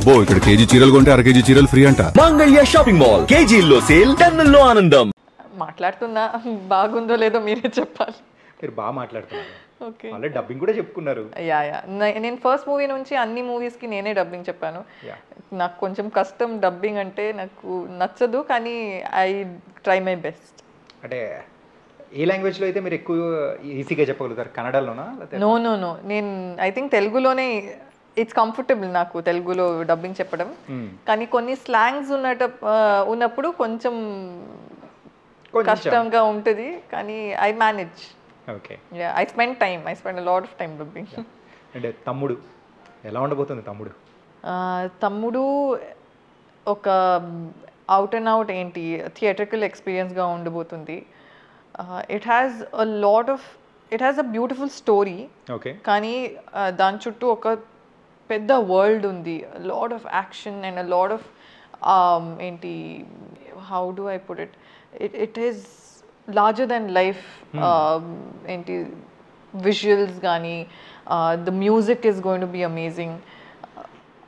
అబ్బో ఇక్కడ కేజీ చీరలు కొంటే అర కేజీ చీరలు ఫ్రీ అంట. మంగళ్య షాపింగ్ మాల్, కేజీల్లో సేల్, టన్నుల్లో ఆనందం. మాట్లాడుతున్నా బాగుందో లేదో మీరే చెప్పాలి. మీరు బాగా మాట్లాడుతున్నారు. ఓకే, ఆల్రెడీ డబ్బింగ్ కూడా చెప్పుకున్నారు. యా నేను ఫస్ట్ మూవీ నుంచి అన్ని మూవీస్కి నేనే డబ్బింగ్ చెప్పాను. నాకు కొంచెం కష్టం డబ్బింగ్ అంటే, నాకు నచ్చదు, కానీ ఐ ట్రై మై బెస్ట్. అంటే ఏ లాంగ్వేజ్లో అయితే మీరు ఎక్కువ ఈజీగా చెప్పగలుగుతారు? కన్నడలోనా? నో నేను ఐ థింక్ తెలుగులోనే ఇట్స్ కంఫర్టబుల్ నాకు తెలుగులో డబ్బింగ్ చెప్పడం. కానీ కొన్ని స్లాంగ్స్ ఉన్నప్పుడు కొంచెం కష్టంగా ఉంటుంది, కానీ I manage. Okay, I spend a lot of time dubbing. అంటే తమ్ముడు ఎలా ఉండబోతుంది? తమ్ముడు ఒక అవుట్ అండ్ అవుట్ ఏంటి థియేట్రికల్ ఎక్స్పీరియన్స్గా ఉండబోతుంది. It has a beautiful story. Okay, కానీ దాని చుట్టూ ఒక పెద్ద వరల్డ్ ఉంది. Lot of action and a lot of ఏంటి, how do I put it is larger than life. ఏంటి విజువల్స్ కానీ, the music is going to be amazing.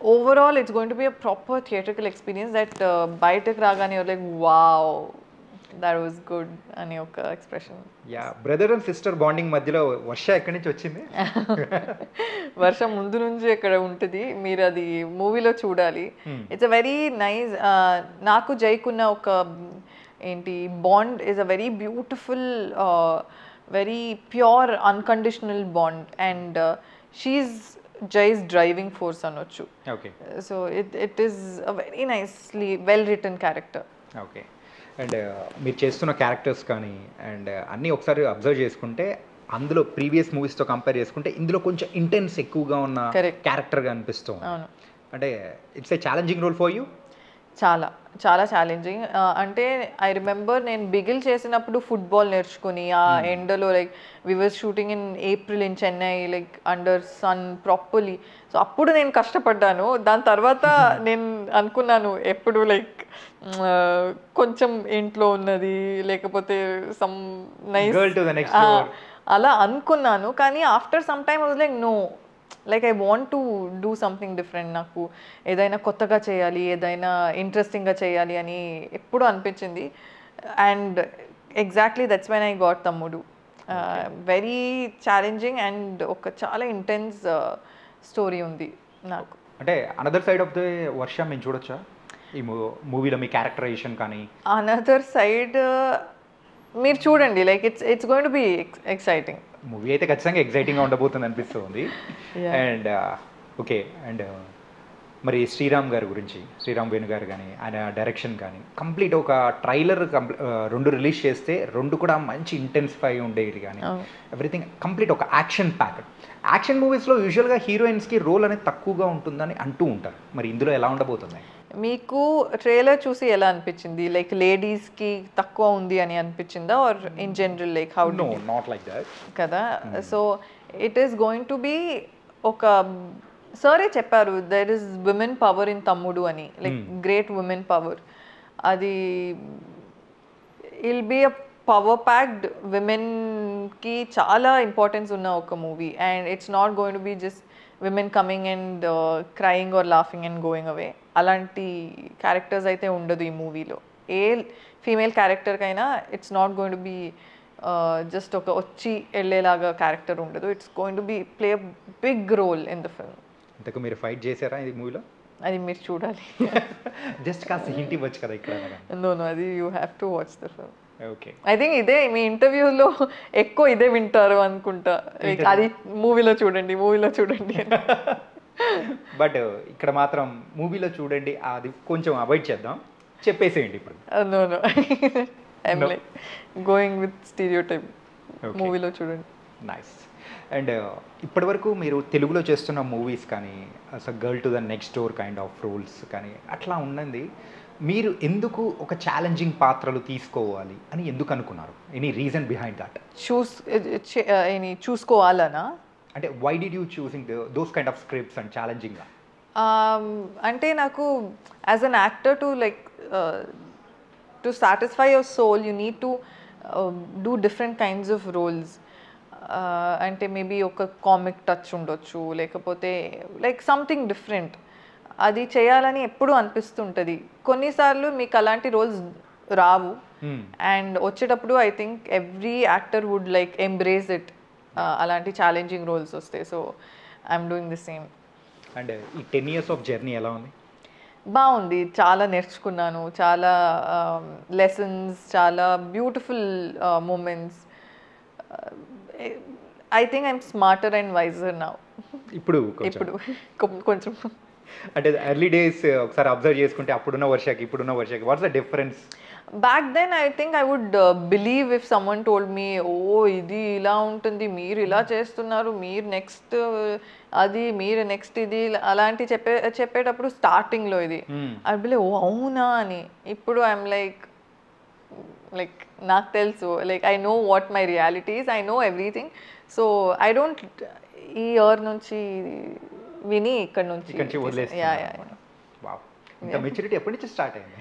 Overall it's going to be a proper theatrical experience that బయటకు రాగానే like wow, that was good అనే ఒక expression. Yeah, brother and sister bonding మధ్యలో వర్ష ఎక్కడి నుంచి వచ్చింది? వర్ష ముందు నుంచి ఎక్కడ ఉంటుంది, మీరు అది మూవీలో చూడాలి. It's a very nice. నాకు జైకున్న ఒక ఏంటి bond is a very beautiful, very pure unconditional bond. And she is Jai's driving force అనొచ్చు. Okay, so it is a very nicely well written character. Okay, and మీరు చేస్తున్న క్యారెక్టర్స్ కానీ అండ్ అన్నీ ఒకసారి అబ్జర్వ్ చేసుకుంటే, అందులో ప్రీవియస్ మూవీస్తో కంపేర్ చేసుకుంటే ఇందులో కొంచెం ఇంటెన్స్ ఎక్కువగా ఉన్న క్యారెక్టర్గా అనిపిస్తుంది. అవును, అంటే it's a challenging role for you? చాలా చాలా ఛాలెంజింగ్. అంటే ఐ రిమెంబర్ నేను బిగిల్ చేసినప్పుడు ఫుట్బాల్ నేర్చుకుని ఆ ఎండలో, like we were shooting in April in Chennai, like under sun properly. So అప్పుడు నేను కష్టపడ్డాను. దాని తర్వాత నేను అనుకున్నాను ఎప్పుడు లైక్ కొంచెం ఇంట్లో ఉన్నది, లేకపోతే సమ్ నైస్ అలా అనుకున్నాను. కానీ after some time I was like no, like I want to do something different. నాకు ఏదైనా కొత్తగా చేయాలి, ఏదైనా ఇంట్రెస్టింగ్గా చేయాలి అని ఎప్పుడు అనిపించింది. And exactly that's when I got తమ్ముడు. వెరీ ఛాలెంజింగ్ అండ్ ఒక చాలా ఇంటెన్స్ స్టోరీ ఉంది నాకు. అంటే అనదర్ సైడ్ ఆఫ్ ద వర్ష మేము చూడొచ్చా ఈ మూవీలో? మీ క్యారెక్టరైజేషన్ కానీ అనదర్ సైడ్ మీరు చూడండి, like it's going to B exciting. Movie అయితే ఖచ్చితంగా ఎక్సైటింగ్గా ఉండబోతుంది అనిపిస్తుంది. అండ్ ఓకే, అండ్ మరి శ్రీరామ్ గారి గురించి, శ్రీరామ్ వేణు గారు కానీ, ఆయన డైరెక్షన్ కానీ, కంప్లీట్ ఒక ట్రైలర్ 2 రిలీజ్ చేస్తే 2 కూడా మంచి ఇంటెన్సిఫై ఉండేది కానీ, ఎవ్రీథింగ్ కంప్లీట్ ఒక యాక్షన్ ప్యాక్డ్. యాక్షన్ మూవీస్లో యూజువల్గా హీరోయిన్స్కి రోల్ అనేది తక్కువగా ఉంటుందని అంటూ ఉంటారు. మరి ఇందులో ఎలా ఉండబోతుంది? మీకు ట్రైలర్ చూసి ఎలా అనిపించింది? లైక్ లేడీస్కి తక్కువ ఉంది అని అనిపించిందా, or in general like how? No, not like that కదా. So it is going to be ఒక సరే చెప్పారు, there is women power in Thammudu అని, లైక్ గ్రేట్ విమెన్ పవర్. అది will be a power packed, విమెన్కి చాలా ఇంపార్టెన్స్ ఉన్న ఒక movie. And it's not going to be just women coming and crying or laughing and going away. అలాంటి characters అయితే ఉండదు ఈ మూవీలో. ఏ female క్యారెక్టర్కైనా it's not going to be just ఒక వచ్చి వెళ్ళేలాగా క్యారెక్టర్ ఉండదు. It's going to be play a big role in the film. ఇంతకు మీరు ఫైట్ చేశారా ఈ మూవీలో? అది మీరు చూడాలి. జస్ట్ కాస్త హింట్ ఇవ్వచ్చు కదా ఇక్కడ. నో అది you have to watch the film. Okay, I think ఇదే మీ ఇంటర్వ్యూలో ఎక్కువ ఇదే వింటారు అనుకుంటా, అది మూవీలో చూడండి బట్ ఇక్కడ మాత్రం మూవీలో చూడండి అది కొంచెం అవాయిడ్ చేద్దాం, చెప్పేసేయండి ఇప్పుడు. No I'm like going with stereotype. మూవీలో చూడండి. నైస్. అండ్ ఇప్పటివరకు మీరు తెలుగులో చేస్తున్న మూవీస్ కానీ, అసలు girl to the next door kind of roles కానీ అట్లా ఉన్నది, మీరు ఎందుకు ఒక ఛాలెంజింగ్ పాత్రలు తీసుకోవాలి అని ఎందుకు అనుకున్నారు? Any reason behind that? చూసుకోవాలనా అంటే why did you choosing those kind of scripts and ఛాలెంజింగ్గా? అంటే నాకు as an actor to like to satisfy your soul you need to do different kinds of roles. అంటే మేబీ ఒక comic touch ఉండొచ్చు, లేకపోతే like something different. అది చేయాలని ఎప్పుడూ అనిపిస్తుంటుంది. కొన్నిసార్లు మీకు అలాంటి రోల్స్ రావు, అండ్ వచ్చేటప్పుడు I think every actor would like embrace it, అలాంటి ఛాలెంజింగ్ రోల్స్ వస్తాయి. So I'm doing the same. And ఈ 10 years ఆఫ్ జర్నీ ఎలా ఉంది? బాగుంది, చాలా నేర్చుకున్నాను, చాలా లెసన్స్, చాలా beautiful moments. I think I'm smarter and wiser now. ఇప్పుడు కొంచెం అంటే ఎర్లీ డేస్ ఒకసారి అబ్జర్వ్ చేసుకుంటే అప్పుడున్న వర్షకి ఇప్పుడున్న వర్షకి what's the difference? Back then I think I would believe if someone told me, oh ఇది ఇలా ఉంటుంది, మీరు ఇలా చేస్తున్నారు, మీరు నెక్స్ట్ అది, మీరు నెక్స్ట్ ఇది, అలాంటి చెప్పేటప్పుడు స్టార్టింగ్లో ఇది ఐ బిలీవ్, ఓ అవునా అని. ఇప్పుడు ఐఎమ్ లైక్ నాకు తెలుసు, like I know what my realities, I know everything. So I don't ఈ ఇయర్ నుంచి విని ఇక్కడ నుంచి మెచ్యూరిటీ ఎప్పటి నుంచి స్టార్ట్ అయింది?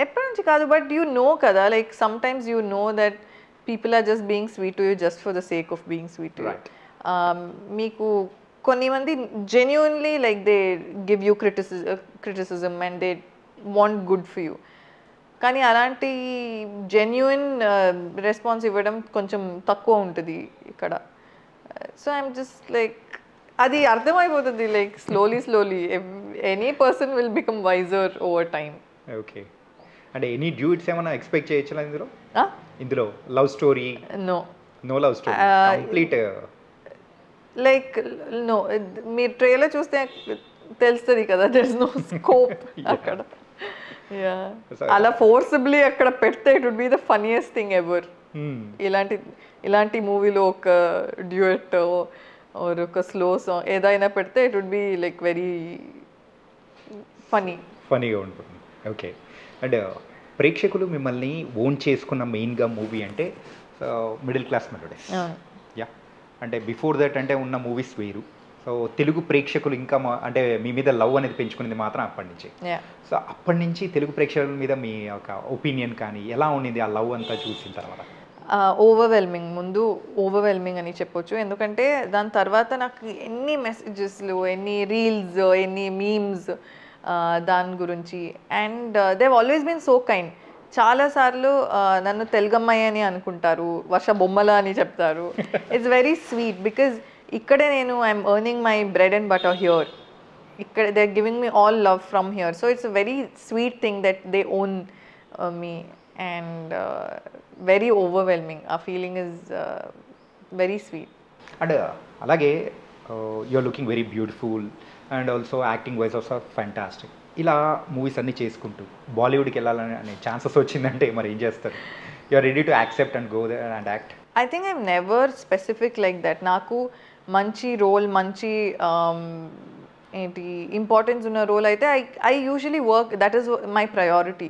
ఎప్పటి నుంచి కాదు, బట్ యూ నో కదా, like sometimes you know that people are just being sweet to you just for the sake of being sweet to you. మీకు కొన్ని మంది genuinely like they give you criticism and they want good for you, కానీ అలాంటి genuine response ఇవ్వడం కొంచెం తక్కువ ఉంటుంది ఇక్కడ. సో ఐఎమ్ జస్ట్ లైక్ అది అర్థమైపోతుంది, like slowly any person will become wiser over time. Okay. అంటే ఎనీ డ్యూట్స్ ఏమైనా ఎక్స్పెక్ట్ చేయొచ్చా ఇందులో? Love story? No love story, complete like no. మీరు ట్రైలర్ చూస్తే తెలుస్తుంది కదా, దెర్ ఇస్ నో స్కోప్ అక్కడ. అలా ఫోర్సిబ్లీ అక్కడ పెడితే it would be the funniest thing ever. ఇలాంటి మూవీలో ఒక డ్యూయట్ ఆర్ ఒక స్లో సాంగ్ ఏదైనా పెడితే it would be like very ఫనీగా ఉంటుంది. ఓకే. అండ్ ప్రేక్షకులు మిమ్మల్ని ఓన్ చేసుకున్న మెయిన్గా మూవీ అంటే మిడిల్ క్లాస్ మెలోడీస్. యా, అంటే బిఫోర్ దట్ అంటే ఉన్న మూవీస్ వేరు. సో తెలుగు ప్రేక్షకులు ఇంకా అంటే మీ మీద లవ్ అనేది పెంచుకునేది మాత్రం అప్పటి నుంచి. సో అప్పటి నుంచి తెలుగు ప్రేక్షకుల మీద మీ ఒక ఒపీనియన్ కానీ ఎలా ఉండింది ఆ లవ్ అంతా చూసిన తర్వాత? ఓవర్వెల్మింగ్, ముందు ఓవర్వెల్మింగ్ అని చెప్పొచ్చు. ఎందుకంటే దాని తర్వాత నాకు ఎన్ని మెసేజెస్లు, ఎన్ని రీల్స్, ఎన్ని మీమ్స్ దాని గురించి. And they always been so kind. చాలాసార్లు నన్ను తెలుగమ్మాయి అని అనుకుంటారు, వర్ష బొమ్మల అని చెప్తారు. ఇట్స్ వెరీ స్వీట్ బికాజ్ ఇక్కడే నేను I'm earning my bread and butter here. ఇక్కడ they are giving me all love from here. So it's a very sweet thing that they own me and very overwhelming. ఆ feeling is very sweet. And అలాగే you are looking very beautiful and also acting wise also fantastic. ఇలా movies అన్నీ చేసుకుంటూ బాలీవుడ్కి వెళ్ళాలని అనే chances వచ్చిందంటే మరి ఏం చేస్తారు? You are ready to accept and go there and act? I think I'm never specific like that. నాకు మంచి రోల్, మంచి ఏంటి ఇంపార్టెన్స్ ఉన్న రోల్ అయితే I usually work, that is my priority.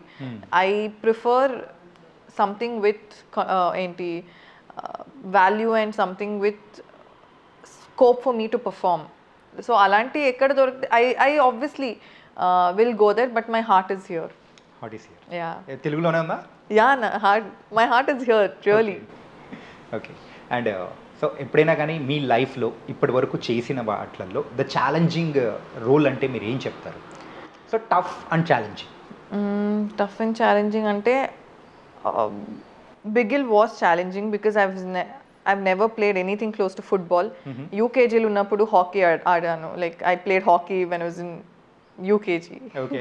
I prefer something with ఏంటి value and something with scope for me to perform. So అలాంటి ఎక్కడ దొరికితే I obviously will go that, but my heart is here. Yeah, తెలుగులోనే ఉందా? Yeah, my heart is here really. Okay. And so ఎప్పుడైనా కానీ మీ లైఫ్లో ఇప్పటి వరకు చేసిన వాటిల్లో ద ఛాలెంజింగ్ రోల్ అంటే మీరు ఏం చెప్తారు? So tough and challenging. Tough and challenging అంటే బిగిల్ was challenging because I've never played anything close to football. UKG-lo ఉన్నప్పుడు హాకీ ఆడాను. Like I played hockey when I was in UKG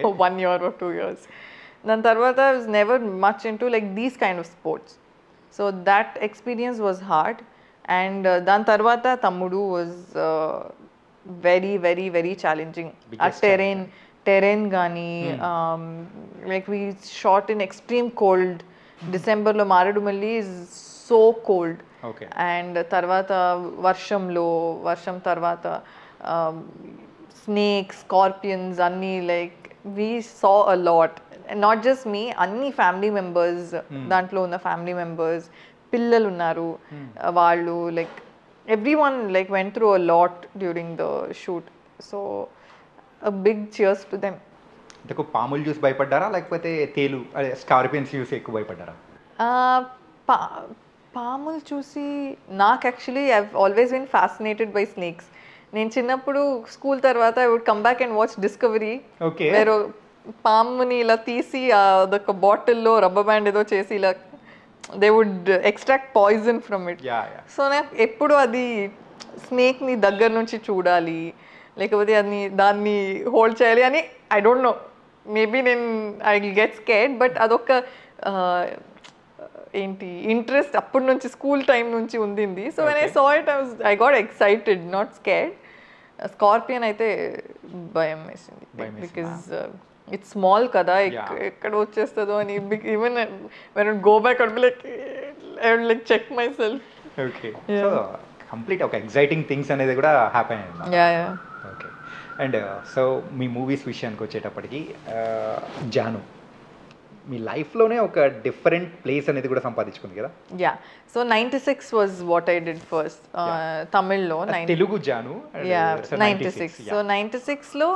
for 1 year or 2 years. దాని తర్వాత I was never much into like these kind of sports. So that experience was hard. And దాని తర్వాత తమ్ముడు was very challenging. ఆ terrain కానీ like we shot in extreme cold. December-లో Maredumilli is so cold. And తర్వాత వర్షం తర్వాత స్నేక్స్, స్కార్పియన్స్ అన్నీ like we saw a lot. Not just me, అన్ని ఫ్యామిలీ మెంబర్స్, దాంట్లో ఉన్న ఫ్యామిలీ మెంబర్స్, పిల్లలు ఉన్నారు, వాళ్ళు like every one like went through a lot during the shoot. So a big cheers to them. పాములు చూసి భయపడ్డారా లేకపోతే తేలు స్కార్పియన్స్ చూసి ఎక్కువ భయపడ్డారా? పాములు చూసి నాకు actually I always been fascinated by snakes. నేను చిన్నప్పుడు స్కూల్ తర్వాత I would come back and watch Discovery. Okay. వేరే పాముని ఇలా తీసి అదొక బాటిల్లో రబ్బర్ బ్యాండ్ ఏదో చేసి ఇలా they would extract poison from it. So నాకు ఎప్పుడు అది స్నేక్ని దగ్గర నుంచి చూడాలి, లేకపోతే దాన్ని హోల్డ్ చేయాలి అని ఐ డోంట్ నో, మేబీ నేను I will get scared, but అదొక ఏంటి ఇంట్రెస్ట్ అప్పటి నుంచి స్కూల్ టైం నుంచి ఉండింది. So when I saw it I got excited, not scared. Scorpion అయితే భయం వేసింది, బికాజ్ ఇట్స్ స్మాల్ కదా, ఎక్కడ వచ్చేస్తుందో అని. Even when I go back I would like check myself. Okay, so complete ఒక ఎక్సైటింగ్ థింగ్స్ అనేది కూడా హ్యాపీ అయింది. ఓకే, అండ్ సో మీ మూవీస్ విషయానికి వచ్చేటప్పటికి జాను మీ లైఫ్లోనే ఒక డిఫరెంట్ ప్లేస్ అనేది కూడా సంపాదించుకుంది కదా. Yeah, so 96 was what I did first తమిళ్లో. తెలుగు జాను. యా, 96. సో 96లో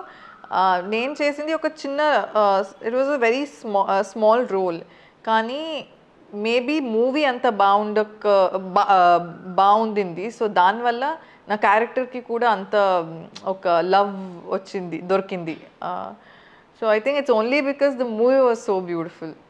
నేను చేసింది ఒక చిన్న, it was a very small role, కానీ మేబీ మూవీ అంత బాగుండింది. సో దానివల్ల నా క్యారెక్టర్కి కూడా అంత ఒక లవ్ దొరికింది. So I think it's only because the movie was so beautiful.